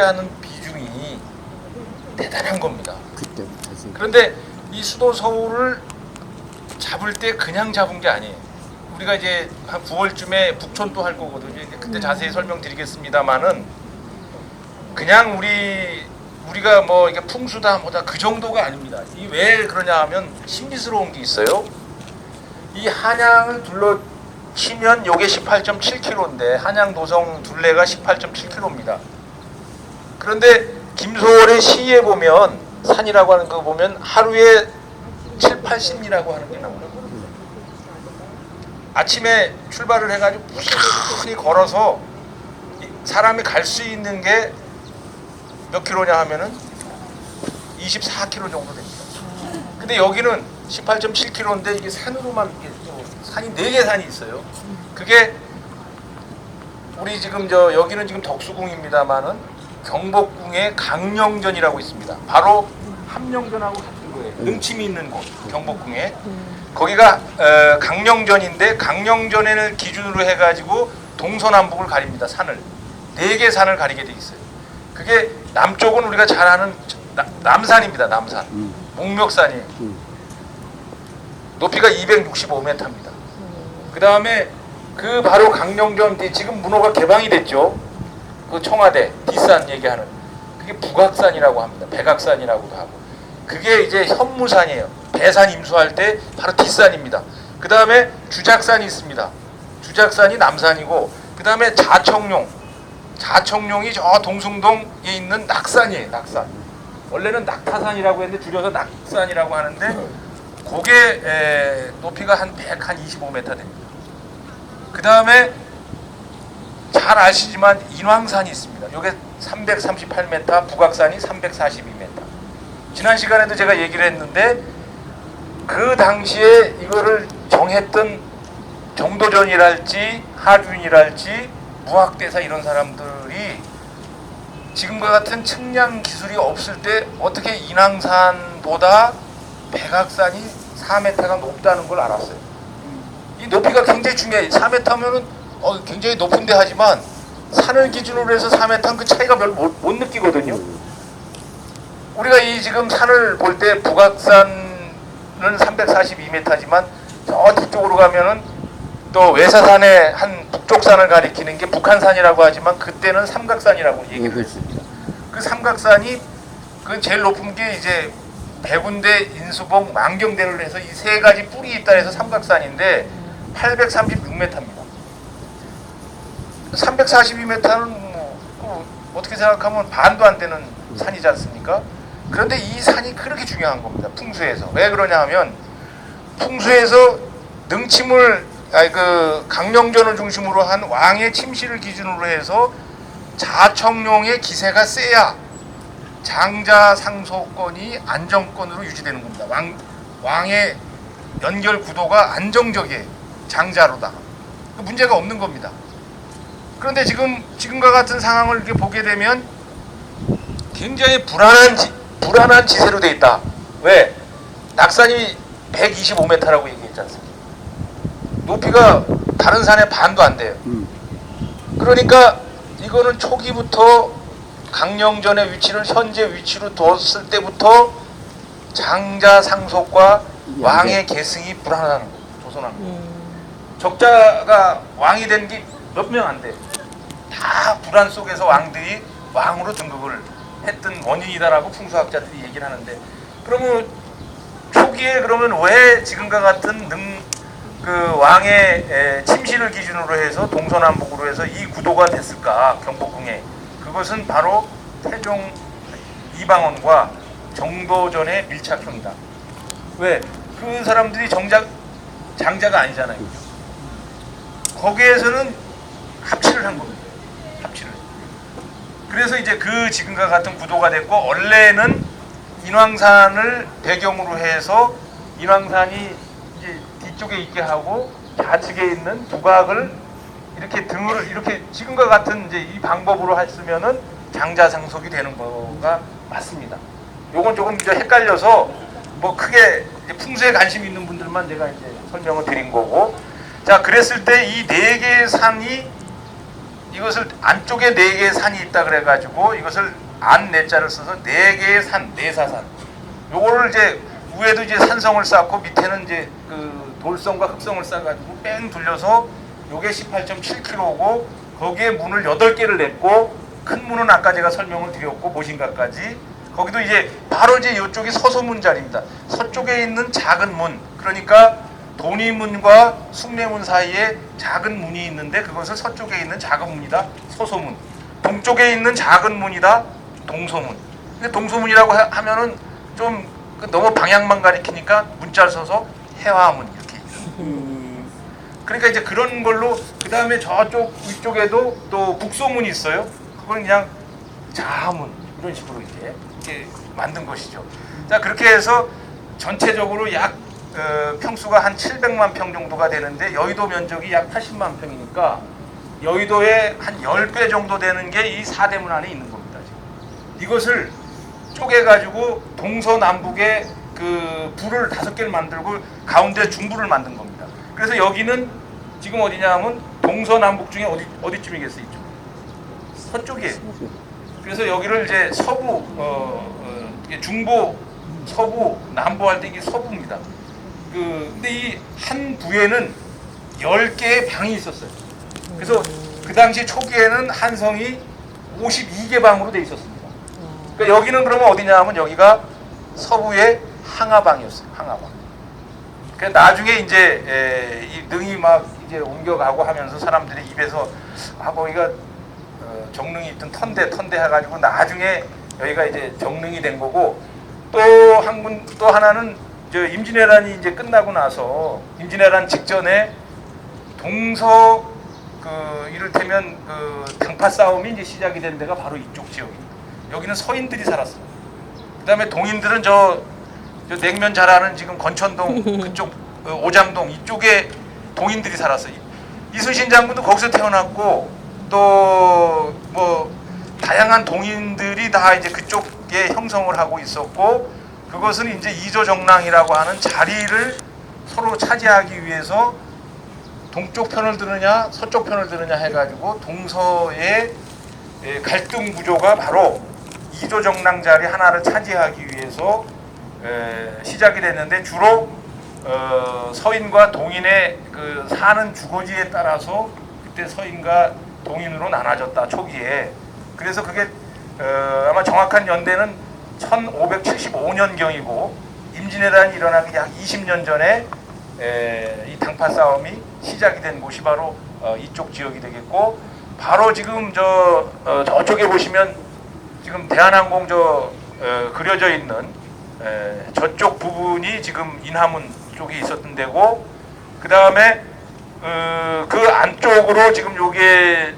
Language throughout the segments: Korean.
하는 비중이 대단한 겁니다. 그때부터지. 그런데 이 수도 서울을 잡을 때 그냥 잡은 게 아니에요. 우리가 이제 한 9월쯤에 북촌도 할 거거든요. 이제 그때 자세히 설명드리겠습니다만은 그냥 우리가 뭐 이게 풍수다 뭐다 그 정도가 아닙니다. 이 왜 그러냐 하면 신비스러운 게 있어요. 이 한양을 둘러치면 요게 18.7km인데 한양 도성 둘레가 18.7km입니다. 그런데 김소월의 시에 보면 산이라고 하는 거 보면 하루에 7, 80리라고 하는 게 나오는 거예요. 아침에 출발을 해가지고 부지런히 걸어서 사람이 갈 수 있는 게 몇 킬로냐 하면은 24km 정도 됩니다. 근데 여기는 18.7km인데 이게 산으로만 산이 4개 산이 있어요. 그게 우리 지금 여기는 지금 덕수궁입니다만은 경복궁에 강령전이라고 있습니다. 바로 함령전하고 같은 거예요. 능침이 있는 곳 경복궁에 거기가 강령전인데 강령전을 기준으로 해가지고 동서남북을 가립니다. 산을 4개 산을 가리게 돼 있어요. 그게 남쪽은 우리가 잘 아는 남산입니다. 남산 목멱산이에요. 높이가 265m입니다. 그 다음에 그 바로 강령전 지금 문호가 개방이 됐죠. 그 청와대 뒷산 얘기하는 그게 북악산이라고 합니다. 백악산이라고도 하고 그게 이제 현무산이에요. 배산 임수할 때 바로 뒷산입니다. 그 다음에 주작산이 있습니다. 주작산이 남산이고 그 다음에 자청룡이 저 동숭동에 있는 낙산이에요. 낙산 원래는 낙타산이라고 했는데 줄여서 낙산이라고 하는데 그게 높이가 한 125m 됩니다. 그 다음에 잘 아시지만 인왕산이 있습니다. 이게 338m, 북악산이 342m. 지난 시간에도 제가 얘기를 했는데 그 당시에 이거를 정했던 정도전이랄지 하준이랄지 무학대사 이런 사람들이 지금과 같은 측량 기술이 없을 때 어떻게 인왕산보다 백악산이 4m가 높다는 걸 알았어요. 이 높이가 굉장히 중요해요. 4m면은 굉장히 높은데 하지만 산을 기준으로 해서 4m는 그 차이가 별로 못 느끼거든요. 우리가 이 지금 산을 볼 때 북악산은 342m지만 저 뒤쪽으로 가면은 또 외사산의 한 북쪽 산을 가리키는 게 북한산이라고 하지만 그때는 삼각산이라고 얘기를 했습니다. 그 삼각산이 그 제일 높은 게 이제 백운대, 인수봉, 만경대를 해서 이 3가지 뿔이 있다 해서 삼각산인데 836m입니다. 342m는 뭐 어떻게 생각하면 반도 안 되는 산이지 않습니까? 그런데 이 산이 그렇게 중요한 겁니다. 풍수에서. 왜 그러냐 하면 풍수에서 능침을 그 강령전을 중심으로 한 왕의 침실을 기준으로 해서 자청룡의 기세가 세야 장자 상소권이 안정권으로 유지되는 겁니다. 왕의 연결 구도가 안정적이에요. 장자로다. 문제가 없는 겁니다. 그런데 지금과 같은 상황을 이렇게 보게 되면 굉장히 불안한 지세로 돼 있다. 왜? 낙산이 125m라고 얘기했지 않습니까? 높이가 다른 산의 반도 안 돼요. 그러니까 이거는 초기부터 강령전의 위치를 현재 위치로 뒀을 때부터 장자 상속과 왕의 계승이 불안하다는 거예요. 조선왕국. 적자가 왕이 된 게 몇 명 안 돼. 다 불안 속에서 왕들이 왕으로 등극을 했던 원인이다라고 풍수학자들이 얘기를 하는데 그러면 초기에 그러면 왜 지금과 같은 그 왕의 침실을 기준으로 해서 동서남북으로 해서 이 구도가 됐을까 경복궁에 그것은 바로 태종 이방원과 정도전의 밀착형이다. 왜? 그 사람들이 정작 장자가 아니잖아요. 거기에서는 합치를 한 겁니다. 합치를. 그래서 이제 그 지금과 같은 구도가 됐고 원래는 인왕산을 배경으로 해서 인왕산이 이제 뒤쪽에 있게 하고 좌측에 있는 북악을 이렇게 등으로 이렇게 지금과 같은 이제 이 방법으로 했으면은 장자상속이 되는 거가 맞습니다. 요건 조금 이제 헷갈려서 뭐 크게 이제 풍수에 관심 있는 분들만 제가 이제 설명을 드린 거고 자 그랬을 때 이 4개의 산이 이것을 안쪽에 4개의 산이 있다 그래가지고 이것을 안 내자를 써서 4개의 산, 내사산. 요거를 이제 위에도 이제 산성을 쌓고 밑에는 이제 그 돌성과 흑성을 쌓아가지고 뺑 둘려서 요게 18.7km고 거기에 문을 8개를 냈고 큰 문은 아까 제가 설명을 드렸고 모신가까지 거기도 이제 바로 이제 이쪽이 서소문 자리입니다. 서쪽에 있는 작은 문, 그러니까 돈이문과 숭례문 사이에 작은 문이 있는데 그것을 서쪽에 있는 작은 문이다 서소문, 동쪽에 있는 작은 문이다 동소문. 근데 동소문이라고 하면은 좀 너무 방향만 가리키니까 문자를 써서 해화문 이렇게. 그러니까 이제 그런 걸로 그 다음에 저쪽 위쪽에도 또 북소문이 있어요. 그건 그냥 자하문 이런 식으로 이렇게 만든 것이죠. 자, 그렇게 해서 전체적으로 약 평수가 한 700만 평 정도가 되는데 여의도 면적이 약 80만 평이니까 여의도의 한 10배 정도 되는 게 이 사대문 안에 있는 겁니다. 지금. 이것을 쪼개가지고 동서남북에 그 부를 5개를 만들고 가운데 중부를 만든 겁니다. 그래서 여기는 지금 어디냐 하면 동서남북 중에 어디쯤이겠어요? 이쪽. 서쪽이에요. 그래서 여기를 이제 서부, 중부, 서부, 남부 할 때 이게 서부입니다. 근데 이 한 부에는 10개의 방이 있었어요. 그래서 그 당시 초기에는 한성이 52개 방으로 돼 있었습니다. 그러니까 여기는 그러면 어디냐 하면 여기가 서부의 항하방이었어요. 항하방. 그러니까 나중에 이제 이 능이 막 이제 옮겨가고 하면서 사람들이 입에서 거기가 정릉이 있던 턴대 해가지고 나중에 여기가 이제 정릉이 된 거고 또 하나는 저 임진왜란이 이제 끝나고 나서 임진왜란 직전에 동서 이를테면 당파 싸움이 이제 시작이 된 데가 바로 이쪽 지역입니다. 여기는 서인들이 살았어요. 그다음에 동인들은 저 냉면 잘하는 지금 건천동 그쪽 오장동 이쪽에 동인들이 살았어요. 이순신 장군도 거기서 태어났고 또 뭐 다양한 동인들이 다 이제 그쪽에 형성을 하고 있었고 그것은 이제 이조정랑이라고 하는 자리를 서로 차지하기 위해서 동쪽 편을 드느냐 서쪽 편을 드느냐 해가지고 동서의 갈등 구조가 바로 이조정랑 자리 하나를 차지하기 위해서 시작이 됐는데 주로 서인과 동인의 그 사는 주거지에 따라서 그때 서인과 동인으로 나눠졌다 초기에. 그래서 그게 아마 정확한 연대는 1575년경이고 임진왜란이 일어나기 약 20년 전에 이 당파 싸움이 시작이 된 곳이 바로 이쪽 지역이 되겠고 바로 지금 저쪽에 보시면 지금 대한항공 그려져 있는 저쪽 부분이 지금 인하문 쪽이 있었던 데고 그 다음에 그 안쪽으로 지금 요게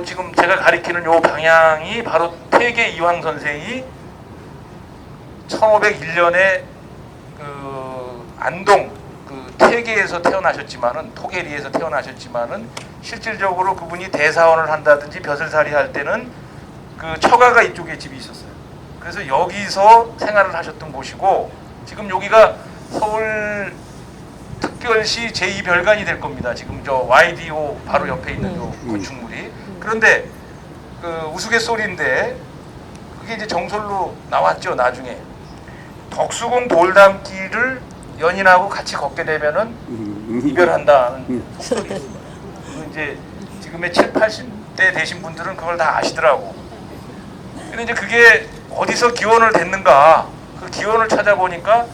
지금 제가 가리키는 요 방향이 바로 퇴계 이황 선생이 1501년에 안동 퇴계에서 태어나셨지만은 토계리에서 태어나셨지만은 실질적으로 그분이 대사원을 한다든지 벼슬살이 할 때는 그 처가가 이쪽에 집이 있었어요. 그래서 여기서 생활을 하셨던 곳이고 지금 여기가 서울 특별시 제2별관이 될 겁니다. 지금 저 YDO 바로 옆에 있는 요 건축물이. 그런데 그 우스갯소리인데 그게 이제 정설로 나왔죠. 나중에 덕수궁 돌담길을 연인하고 같이 걷게 되면은 이별한다는 속설이 있습니다. 이제 지금의 7, 80대 되신 분들은 그걸 다 아시더라고. 근데 이제 그게 어디서 기원을 됐는가? 그 기원을 찾아보니까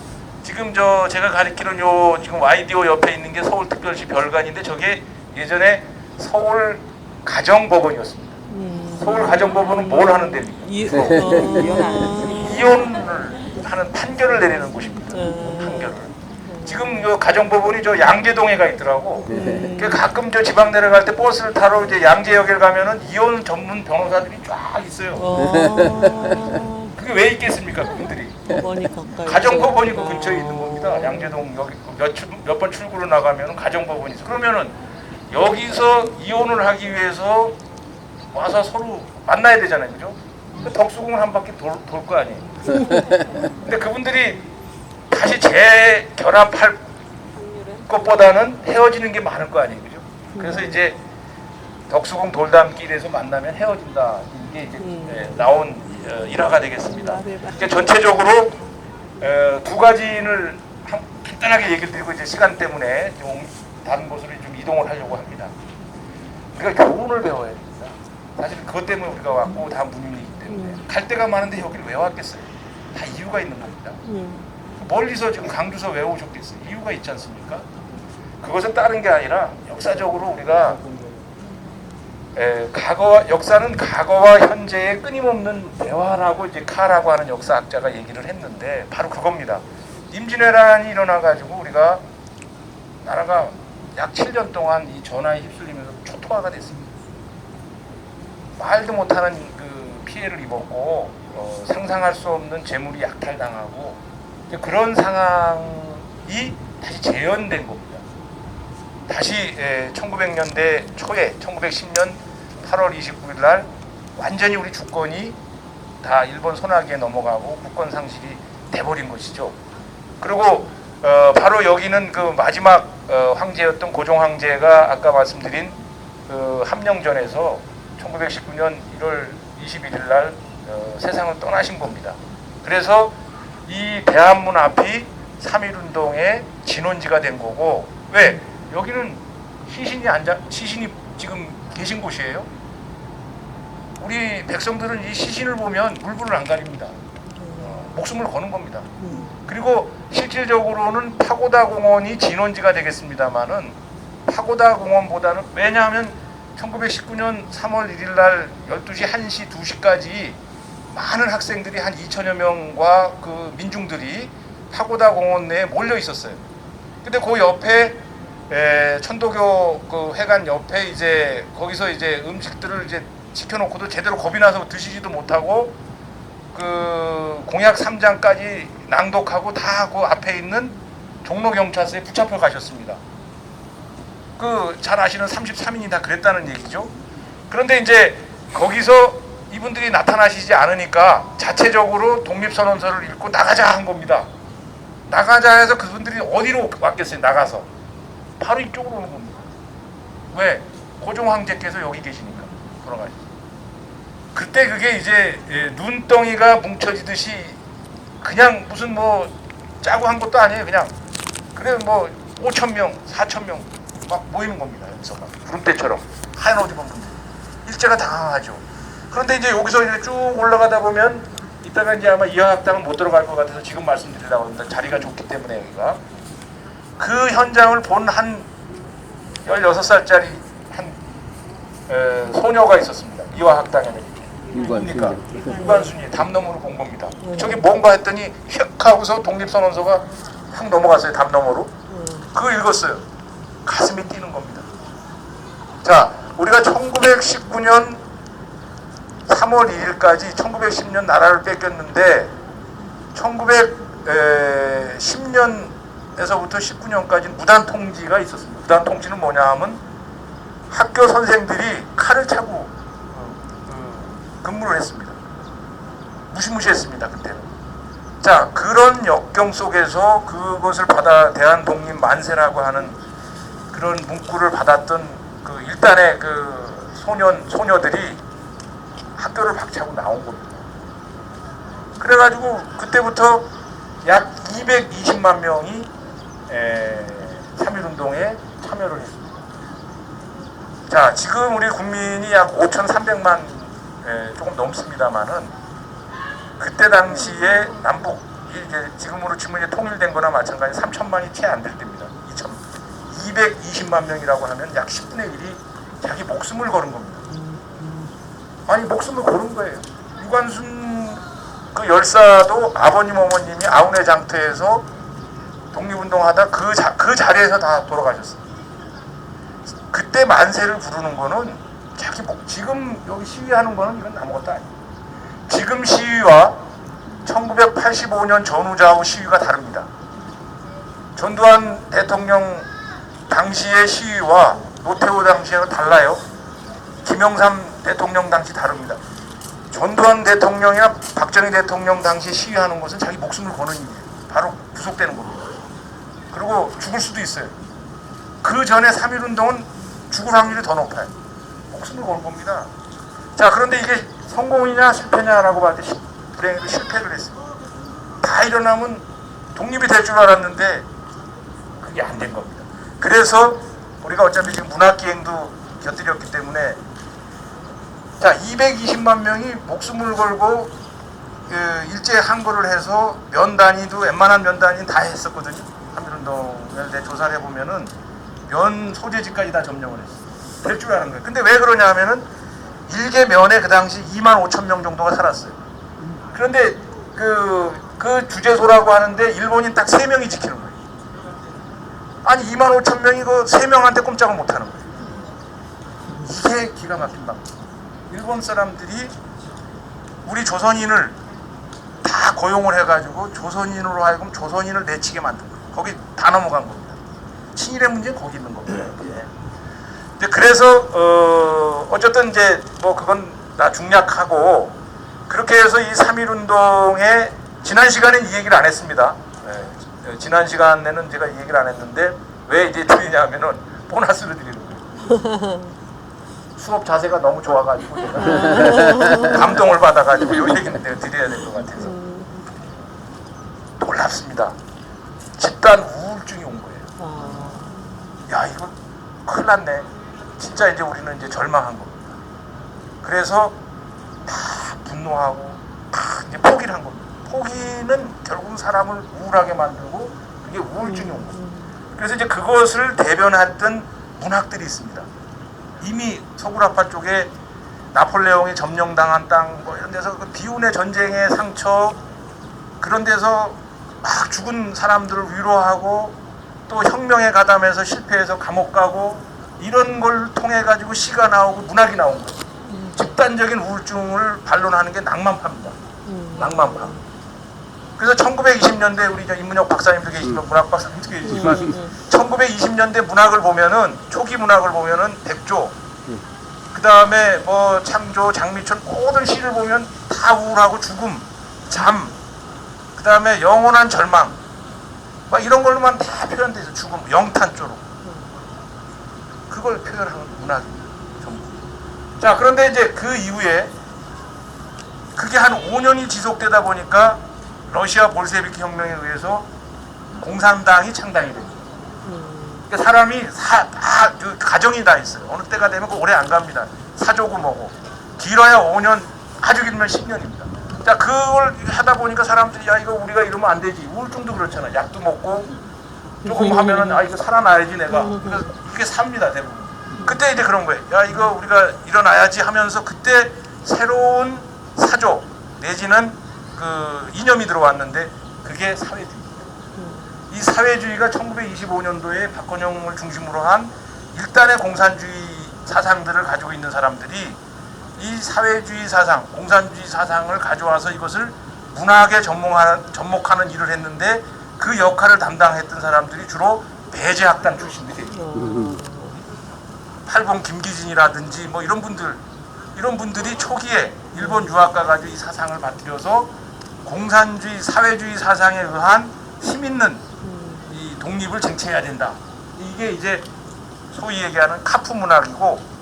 지금 제가 가리키는 요 지금 YDO 옆에 있는 게 서울특별시 별관인데 저게 예전에 서울 가정법원이었습니다. 서울 가정법원은 뭘 하는 데입니까? 이혼을 하는 판결을 내리는 곳입니다. 판결을. 지금 요 가정법원이 저 양재동에가 있더라고. 가끔 저 지방 내려갈 때 버스를 타러 이제 양재역에 가면은 이혼 전문 변호사들이 쫙 있어요. 그게 왜 있겠습니까, 그분들이? 가정법원이 그 근처에 있는 겁니다. 양재동 여기 몇 번 출구로 나가면은 가정법원이 있어. 그러면은 여기서 이혼을 하기 위해서 와서 서로 만나야 되잖아요, 그죠? 덕수궁을 한 바퀴 돌 거 아니에요. 근데 그분들이 다시 재결합할 것보다는 헤어지는 게 많을 거 아니에요, 그죠? 그래서 이제 덕수궁 돌담길에서 만나면 헤어진다. 이게 이제 나온 일화가 되겠습니다. 이제 전체적으로 두 가지를 간단하게 얘기를 드리고 이제 시간 때문에 좀 다른 곳으로 좀 이동을 하려고 합니다. 우리가 교훈을 배워야 됩니다. 사실 그것 때문에 우리가 왔고 다 문인이기 때문에 갈 데가 많은데 여기를 왜 왔겠어요? 다 이유가 있는 겁니다. 멀리서 지금 강주서 왜 오셨겠어요? 이유가 있지 않습니까? 그것은 다른 게 아니라 역사적으로 우리가 역사는 과거와 현재의 끊임없는 대화라고 이제 카라고 하는 역사학자가 얘기를 했는데 바로 그겁니다. 임진왜란이 일어나가지고 우리가 나라가 약 7년 동안 이 전화에 휩쓸리면서 초토화가 됐습니다. 말도 못하는 그 피해를 입었고 상상할 수 없는 재물이 약탈당하고 그런 상황이 다시 재현된 겁니다. 다시 1900년대 초에 1910년 8월 29일 날 완전히 우리 주권이 다 일본 손아귀에 넘어가고 국권 상실이 돼버린 것이죠. 그리고 바로 여기는 그 마지막 황제였던 고종 황제가 아까 말씀드린 그 함령전에서 1919년 1월 21일 날 세상을 떠나신 겁니다. 그래서 이 대한문 앞이 3.1운동의 진원지가 된 거고, 왜? 여기는 시신이 지금 계신 곳이에요. 우리 백성들은 이 시신을 보면 물불을 안 가립니다. 목숨을 거는 겁니다. 그리고 실질적으로는 파고다 공원이 진원지가 되겠습니다만은 파고다 공원보다는, 왜냐하면 1919년 3월 1일 날 12시, 1시, 2시까지 많은 학생들이 한 2천여 명과 그 민중들이 파고다 공원 내에 몰려 있었어요. 근데 그 옆에 천도교 그 회관 옆에 이제 거기서 이제 음식들을 이제 시켜놓고도 제대로 겁이 나서 드시지도 못하고 그 공약 3장까지 낭독하고 다 그 앞에 있는 종로경찰서에 붙잡혀 가셨습니다. 그 잘 아시는 33인이 다 그랬다는 얘기죠. 그런데 이제 거기서 이분들이 나타나시지 않으니까 자체적으로 독립선언서를 읽고 나가자 한 겁니다. 나가자 해서 그분들이 어디로 왔겠어요? 나가서 바로 이쪽으로 오는 겁니다. 왜? 고종 황제께서 여기 계시니까 돌아가셨어요. 그때 그게 이제 눈덩이가 뭉쳐지듯이 그냥 무슨 뭐 짜고 한 것도 아니에요. 그냥 그래 뭐 5,000명, 4,000명 막 모이는 겁니다. 여기서 막 구름대처럼 하얀 옷 입은 분들 일제가 당황하죠. 그런데 이제 여기서 이제 쭉 올라가다 보면 이따가 이제 아마 이화학당은 못 들어갈 것 같아서 지금 말씀드리려고 합니다. 자리가 좋기 때문에 여기가 그 현장을 본 한 16살짜리 한 소녀가 있었습니다. 이화학당에는 유관순이 담 너머로 본 겁니다. 저기 뭔가 했더니 휙 하고서 독립선언서가 확 넘어갔어요. 담 너머로. 그거 읽었어요. 가슴이 뛰는 겁니다. 자, 우리가 1919년 3월 2일까지 1910년 나라를 뺏겼는데 1910년에서부터 19년까지 무단 통지가 있었습니다. 무단 통지는 뭐냐 하면 학교 선생들이 칼을 차고 근무를 했습니다. 무시무시했습니다. 그때는. 자, 그런 역경 속에서 그것을 받아 대한 독립 만세라고 하는 그런 문구를 받았던 그 일단의 그 소녀들이 학교를 박차고 나온 겁니다. 그래가지고 그때부터 약 220만 명이 3.1운동에 참여를 했습니다. 자, 지금 우리 국민이 약 5,300만 조금 넘습니다만은 그때 당시에 남북이 이제 지금으로 치면 이제 통일된 거나 마찬가지 3천만이 채 안 될 때입니다. 220만 명이라고 하면 약 10분의 1이 자기 목숨을 거는 겁니다. 아니 목숨을 거는 거예요. 유관순 그 열사도 아버님 어머님이 아우네 장터에서 독립운동하다 그 자리에서 다 돌아가셨어요. 그때 만세를 부르는 거는 자기 지금 여기 시위하는 거는 이건 아무것도 아니에요. 지금 시위와 1985년 전후좌우 시위가 다릅니다. 전두환 대통령 당시의 시위와 노태우 당시에는 달라요. 김영삼 대통령 당시 다릅니다. 전두환 대통령이나 박정희 대통령 당시 시위하는 것은 자기 목숨을 거는 일이에요. 바로 구속되는 겁니다. 그리고 죽을 수도 있어요. 그 전에 3.1운동은 죽을 확률이 더 높아요. 목숨을 건 겁니다. 자, 그런데 이게 성공이냐 실패냐라고 봤을 때 불행히도 실패를 했습니다. 다 일어나면 독립이 될 줄 알았는데 그게 안 된 겁니다. 그래서 우리가 어차피 지금 문학기행도 곁들였기 때문에 자, 220만 명이 목숨을 걸고 일제 항거를 해서 면단위도 웬만한 면단위는 다 했었거든요. 한일운동을 내 조사를 해보면은 면 소재지까지 다 점령을 했어요. 될 줄 아는 거예요. 근데 왜 그러냐 하면은 일개 면에 그 당시 2만 5천 명 정도가 살았어요. 그런데 그 주재소라고 하는데 일본인 딱 3명이 지키는 거예요. 아니 2만 5천 명이 그 3명한테 꼼짝을 못 하는 거예요. 이게 기가 막힌 방법. 일본 사람들이 우리 조선인을 다 고용을 해가지고 조선인으로 하여금 조선인을 내치게 만든 거예요. 거기 다 넘어간 겁니다. 친일의 문제는 거기 있는 겁니다. 이제 그래서 어쨌든 이제 뭐 그건 다 중략하고 그렇게 해서 이 3.1운동에 지난 시간엔 이 얘기를 안 했습니다. 지난 시간에는 제가 이 얘기를 안 했는데 왜 이제 드리냐면은 보너스를 드리는 거예요. 수업 자세가 너무 좋아가지고 제가 감동을 받아가지고 이 얘기는 내가 드려야 될 것 같아서 놀랍습니다. 집단 우울증이 온 거예요. 야, 이거 큰일 났네. 진짜 이제 우리는 이제 절망한 겁니다. 그래서 다 분노하고 다 이제 포기를 한 겁니다. 포기는 결국 사람을 우울하게 만들고 그게 우울증이 온 겁니다. 그래서 이제 그것을 대변했던 문학들이 있습니다. 이미 서구라파 쪽에 나폴레옹이 점령당한 땅 뭐 이런 데서 그 비운의 전쟁의 상처 그런 데서 막 죽은 사람들을 위로하고 또 혁명에 가담해서 실패해서 감옥 가고 이런 걸 통해 가지고 시가 나오고 문학이 나온 거예요. 집단적인 우울증을 반론하는 게 낭만파입니다. 낭만파. 그래서 1920년대 우리 임문혁 박사님도 계시고 문학 박사님도 계시지만 1920년대 문학을 보면은 초기 문학을 보면은 백조 그 다음에 뭐 창조, 장미천 모든 시를 보면 다 우울하고 죽음, 잠, 그 다음에 영원한 절망 막 이런 걸로만 다 표현돼 있어. 죽음, 영탄조로 그걸 표현하는 문학입니다. 전부. 자, 그런데 이제 그 이후에 그게 한 5년이 지속되다 보니까 러시아 볼셰비키 혁명에 의해서 공산당이 창당이 됩니다. 그러니까 사람이 가정이 다 있어요. 어느 때가 되면 그 오래 안 갑니다. 사조고 뭐고 길어야 5년, 아주 길면 10년입니다. 자, 그걸 하다 보니까 사람들이 야, 이거 우리가 이러면 안 되지. 우울증도 그렇잖아. 약도 먹고 조금 하면은 아, 이거 살아나야지 내가. 그래서 그게 삽니다, 대부분. 그때 이제 그런 거예요. 야, 이거 우리가 일어나야지 하면서 그때 새로운 사조 내지는 그 이념이 들어왔는데 그게 사회주의. 이 사회주의가 1925년도에 박헌영을 중심으로 한 일단의 공산주의 사상들을 가지고 있는 사람들이 이 사회주의 사상, 공산주의 사상을 가져와서 이것을 문학에 접목하는 일을 했는데 그 역할을 담당했던 사람들이 주로 배제학당 출신들이에요. 팔봉 김기진이라든지 뭐 이런 분들이 초기에 일본 유학 가가지고 이 사상을 받들여서 공산주의, 사회주의 사상에 의한 힘 있는 이 독립을 쟁취해야 된다. 이게 이제 소위 얘기하는 카프 문학이고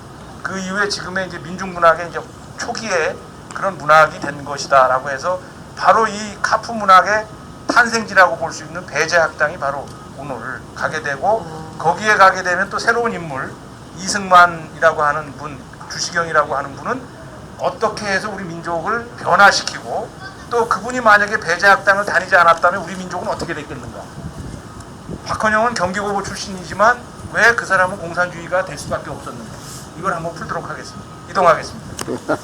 그 이후에 지금의 이제 민중문학의 이제 초기에 그런 문학이 된 것이다라고 해서 바로 이 카프 문학의 탄생지라고 볼 수 있는 배제학당이 바로 오늘 가게 되고 거기에 가게 되면 또 새로운 인물 이승만이라고 하는 분, 주시경이라고 하는 분은 어떻게 해서 우리 민족을 변화시키고 또 그분이 만약에 배제학당을 다니지 않았다면 우리 민족은 어떻게 됐겠는가. 박헌영은 경기고고 출신이지만 왜 그 사람은 공산주의가 될 수밖에 없었는가. 이걸 한번 풀도록 하겠습니다. 이동하겠습니다.